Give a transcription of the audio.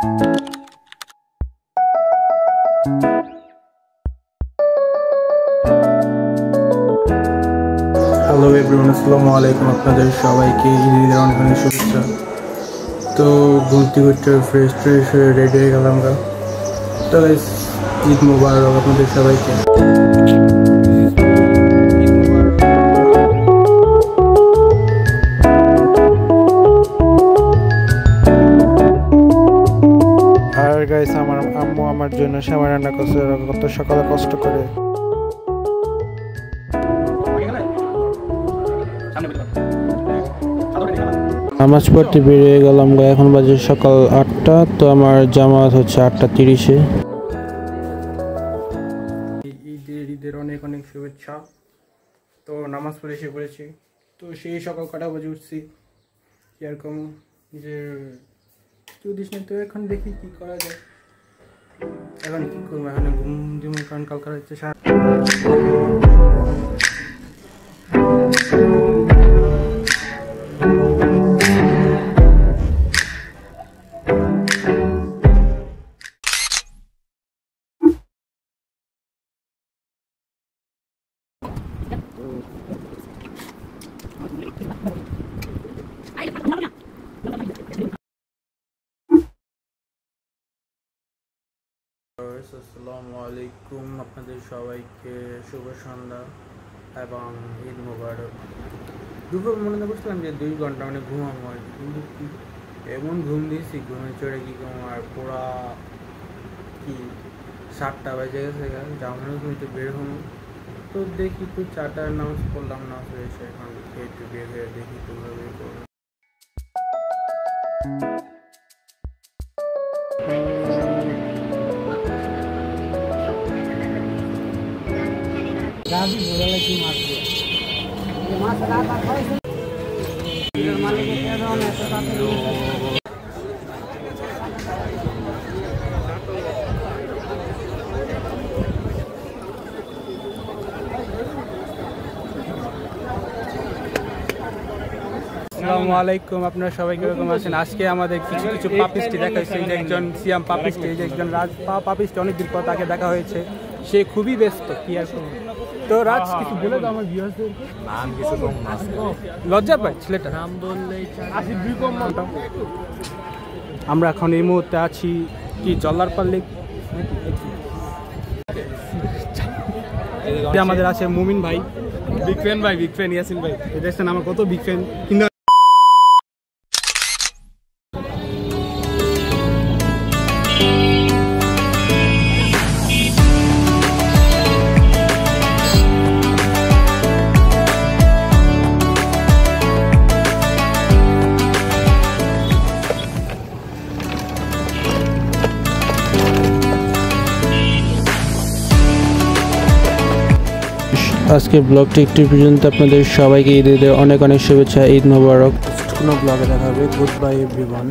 Hello everyone, আসসালামু আলাইকুম। আপনাদের সবাইকে ঈদের অনেক অনেক শুভেচ্ছা। তো ঘুরতে ঘুরতে ফ্রেশ ট্রেশ হয়ে রেডি হয়ে গেলাম আমরা। তো গাইস, ঈদ মোবারক আপনাদের সবাইকে। আর গাইস, আমার আম্মু আমার জন্য সেমাই রান্না করছে কত সকালে কষ্ট করে। নামাজ পড়তে বেরিয়ে গেলাম। এখন বাজে সকাল 8টা। তো আমার জামাত হচ্ছে 8:30-এ। ঈদের অনেক অনেক শুভেচ্ছা। তো নামাজ পড়ে এসে পড়েছি। তো সেই সকাল কটা বাজে উঠছি এরকম যে চৌদিস নেই। তো এখন দেখি কি করা যায়। এখন কি করবো, এখন ঘুম দিম, কারণ কালকার হচ্ছে আসসালামু আলাইকুম। আপনাদের সবাইকে শুভ সন্ধ্যা এবং ঈদ মোবারক। দুপুর মনে করছিলাম যে 2 ঘন্টা মানে ঘুমাবো আর কি, কিন্তু এমন ঘুম দিয়েছি, ঘুমে চড়ে কি আর পুরা কি 7টা বেজে গেছে। যেমন ঘুমিতে বের হবো তো দেখি একটু 4টার নামাজ পড়লাম, না এসে এখন খেয়ে একটু বের হয়ে দেখি তো বের করবো। আসসালামু আলাইকুম, আপনারা সবাই কিরকম আছেন? আজকে আমাদের কিছু কিছু পাপিস্টি দেখা হয়েছে। এই যে একজন সিয়াম পাপিস্টি, এই যে একজন রাজ পাপিস্টি, অনেকদিন পর তাকে দেখা হয়েছে। সে খুবই ব্যস্ত, কি আর তো রাজ কিছু বলে দাও আমার ভিউয়ার্সদেরকে। নাম কিছু কম না, লজ্জা পায় ছেলেটা, নাম বললেই 82 কম নামটা। আমরা এখন এই মুহূর্তে আছি কি জল্লারপাল্লি। আমাদের আছে মুমিন ভাই, বিগ ফ্যান ভাই, বিগ ফ্যান ইয়াসিন ভাই, দেখছেন আমার কত বিগ ফ্যান। কিন্তু আজকে ব্লগটি একটু পর্যন্ত। আপনাদের সবাইকে ঈদের অনেক অনেক শুভেচ্ছা, ঈদ মোবারক। কোনো ব্লগে দেখা হবে। Good bye everyone.